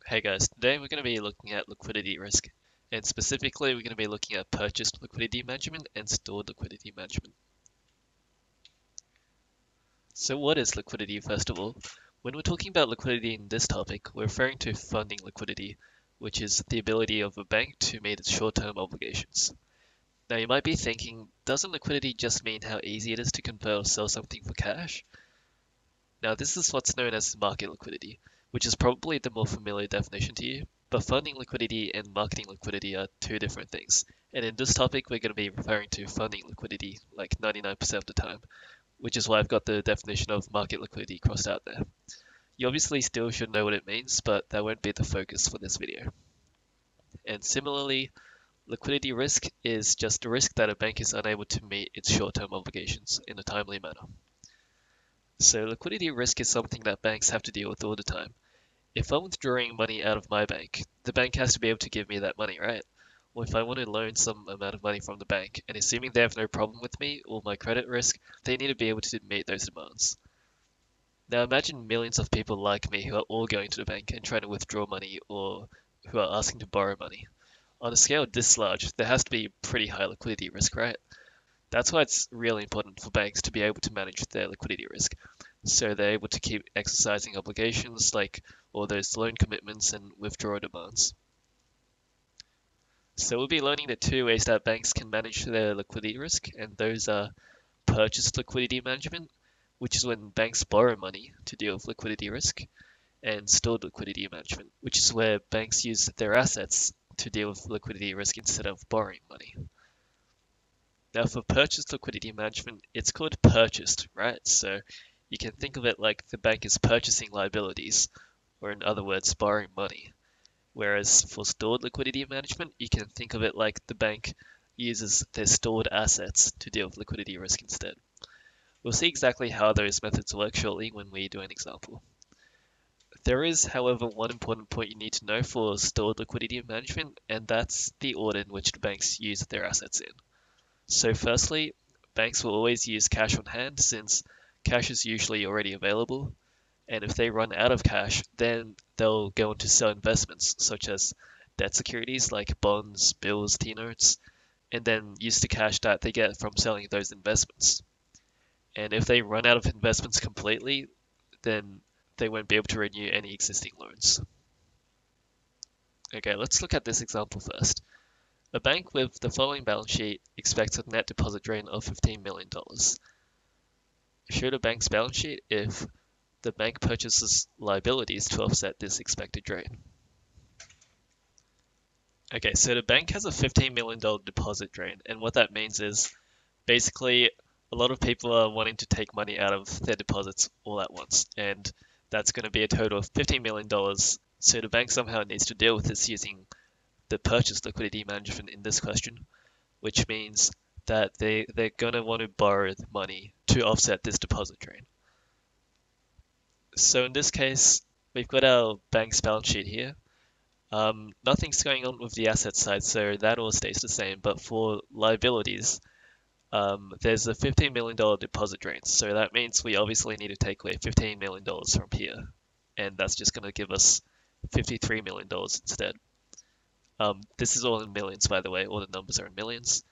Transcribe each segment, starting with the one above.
Hey guys, today we're going to be looking at liquidity risk, and specifically we're going to be looking at purchased liquidity management and stored liquidity management. So what is liquidity first of all? When we're talking about liquidity in this topic, we're referring to funding liquidity, which is the ability of a bank to meet its short-term obligations. Now you might be thinking, doesn't liquidity just mean how easy it is to convert or sell something for cash? Now, this is what's known as market liquidity, which is probably the more familiar definition to you, but funding liquidity and marketing liquidity are two different things. And in this topic, we're going to be referring to funding liquidity like 99% of the time, which is why I've got the definition of market liquidity crossed out there. You obviously still should know what it means, but that won't be the focus for this video. And similarly, liquidity risk is just a risk that a bank is unable to meet its short-term obligations in a timely manner. So liquidity risk is something that banks have to deal with all the time. If I'm withdrawing money out of my bank, the bank has to be able to give me that money, right? Or if I want to loan some amount of money from the bank, and assuming they have no problem with me or my credit risk, they need to be able to meet those demands. Now imagine millions of people like me who are all going to the bank and trying to withdraw money or who are asking to borrow money. On a scale this large, there has to be pretty high liquidity risk, right? That's why it's really important for banks to be able to manage their liquidity risk. So they're able to keep exercising obligations like all those loan commitments and withdrawal demands. So we'll be learning the two ways that banks can manage their liquidity risk, and those are purchased liquidity management, which is when banks borrow money to deal with liquidity risk, and stored liquidity management, which is where banks use their assets to deal with liquidity risk instead of borrowing money. Now for purchased liquidity management, it's called purchased, right? So you can think of it like the bank is purchasing liabilities, or in other words, borrowing money. Whereas for stored liquidity management, you can think of it like the bank uses their stored assets to deal with liquidity risk instead. We'll see exactly how those methods work shortly when we do an example. There is, however, one important point you need to know for stored liquidity management, and that's the order in which the banks use their assets in. So firstly, banks will always use cash on hand since cash is usually already available, and if they run out of cash, then they'll go on to sell investments such as debt securities like bonds, bills, T-notes, and then use the cash that they get from selling those investments. And if they run out of investments completely, then they won't be able to renew any existing loans. Okay, let's look at this example first. A bank with the following balance sheet expects a net deposit drain of $15 million. Show the bank's balance sheet if the bank purchases liabilities to offset this expected drain. Okay, so the bank has a $15 million deposit drain, and what that means is basically a lot of people are wanting to take money out of their deposits all at once, and that's going to be a total of $15 million. So the bank somehow needs to deal with this using the purchase liquidity management in this question, which means that they're going to want to borrow the money to offset this deposit drain. So in this case, we've got our bank's balance sheet here. Nothing's going on with the asset side, so that all stays the same. But for liabilities, there's a $15 million deposit drain. So that means we obviously need to take away $15 million from here. And that's just going to give us $53 million instead. This is all in millions, by the way. All the numbers are in millions.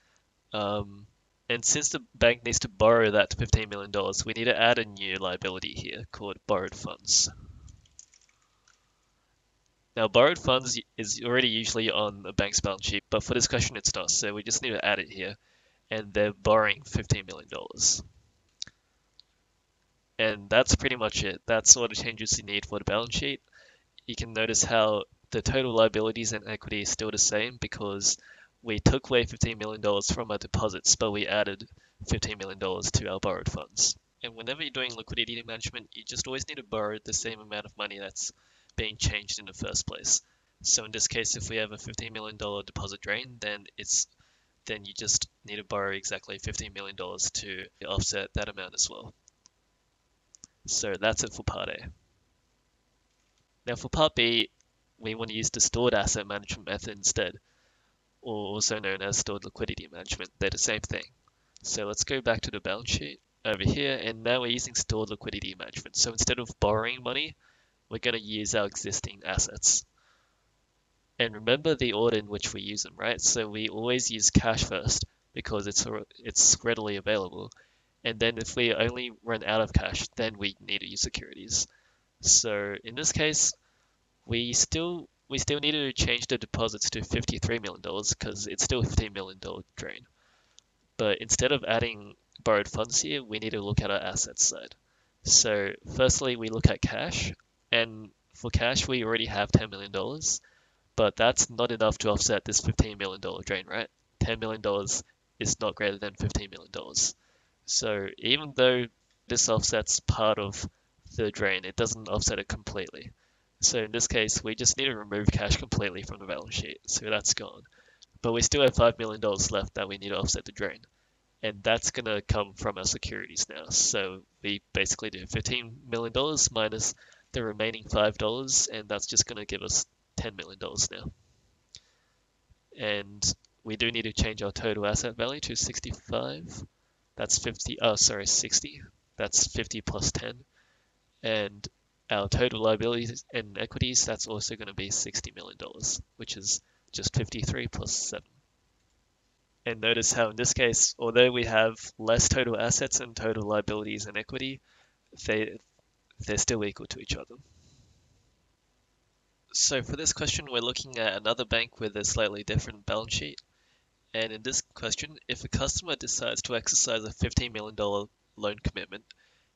And since the bank needs to borrow that $15 million, we need to add a new liability here called borrowed funds. Now, borrowed funds is already usually on a bank's balance sheet, but for this question it's not, so we just need to add it here. And they're borrowing $15 million. And that's pretty much it. That's all the changes you need for the balance sheet. You can notice how the total liabilities and equity is still the same because we took away $15 million from our deposits, but we added $15 million to our borrowed funds. And whenever you're doing liquidity management, you just always need to borrow the same amount of money that's being changed in the first place. So in this case, if we have a $15 million deposit drain, then you just need to borrow exactly $15 million to offset that amount as well. So that's it for part A. Now for part B, we want to use the stored asset management method instead, or also known as stored liquidity management. They're the same thing. So let's go back to the balance sheet over here, and now we're using stored liquidity management. So instead of borrowing money, we're going to use our existing assets. And remember the order in which we use them, right? So we always use cash first because it's readily available. And then if we only run out of cash, then we need to use securities. So in this case, we still need to change the deposits to $53 million because it's still a $15 million drain. But instead of adding borrowed funds here, we need to look at our assets side. So firstly, we look at cash, and for cash, we already have $10 million, but that's not enough to offset this $15 million drain, right? $10 million is not greater than $15 million. So even though this offsets part of the drain, it doesn't offset it completely. So in this case, we just need to remove cash completely from the balance sheet. So that's gone. But we still have $5 million left that we need to offset the drain. And that's going to come from our securities now. So we basically do $15 million minus the remaining $5, and that's just going to give us $10 million now. And we do need to change our total asset value to 65. That's 50, oh, sorry, 60. That's 50 plus 10. And our total liabilities and equities, that's also going to be $60 million, which is just 53 plus 7. And notice how in this case, although we have less total assets and total liabilities and equity, they, they're still equal to each other. So for this question, we're looking at another bank with a slightly different balance sheet. And in this question, if a customer decides to exercise a $15 million loan commitment,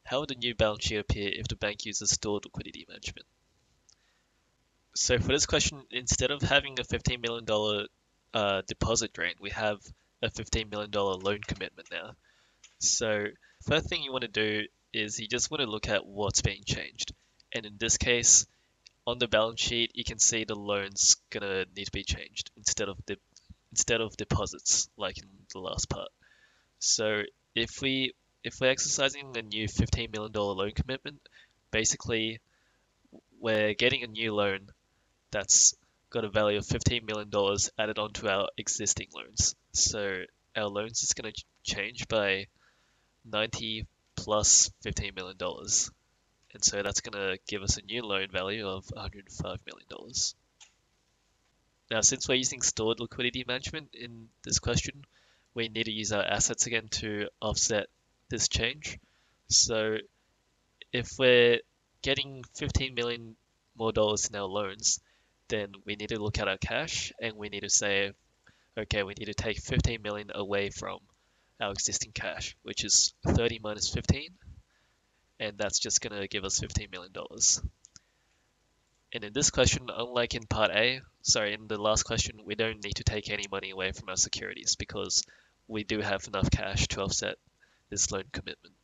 how would the new balance sheet appear if the bank uses stored liquidity management? So for this question, instead of having a $15 million deposit drain, we have a $15 million loan commitment now. So first thing you want to do is you just want to look at what's being changed. And in this case, on the balance sheet, you can see the loan's gonna need to be changed instead of deposits like in the last part. So if we're exercising a new $15 million loan commitment, basically we're getting a new loan that's got a value of $15 million added onto our existing loans. So our loans is going to change by 90 plus $15 million. And so that's going to give us a new loan value of $105 million. Now, since we're using stored liquidity management in this question, we need to use our assets again to offset this change. So if we're getting 15 million more dollars in our loans, then we need to look at our cash and we need to say, okay, we need to take 15 million away from our existing cash, which is 30 minus 15, and that's just going to give us $15 million. And in this question, unlike in in the last question, we don't need to take any money away from our securities because we do have enough cash to offset this loan commitment.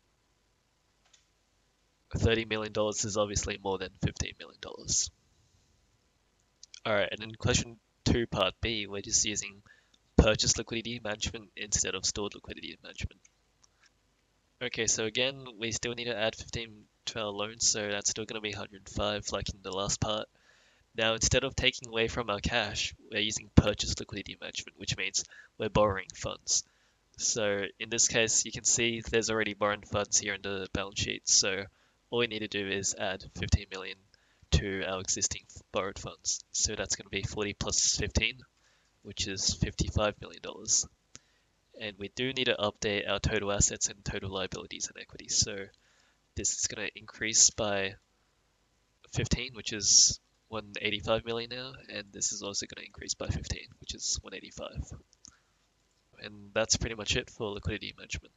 $30 million is obviously more than $15 million. Alright, and in question 2, part B, we're just using purchase liquidity management instead of stored liquidity management. Okay, so again, we still need to add 15 to our loans, so that's still going to be 105 like in the last part. Now, instead of taking away from our cash, we're using purchase liquidity management, which means we're borrowing funds. So in this case, you can see there's already borrowed funds here in the balance sheet, so all we need to do is add 15 million to our existing borrowed funds. So that's going to be 40 plus 15, which is $55 million. And we do need to update our total assets and total liabilities and equity. So this is going to increase by 15, which is 185 million now, and this is also going to increase by 15, which is 185. And that's pretty much it for liquidity management.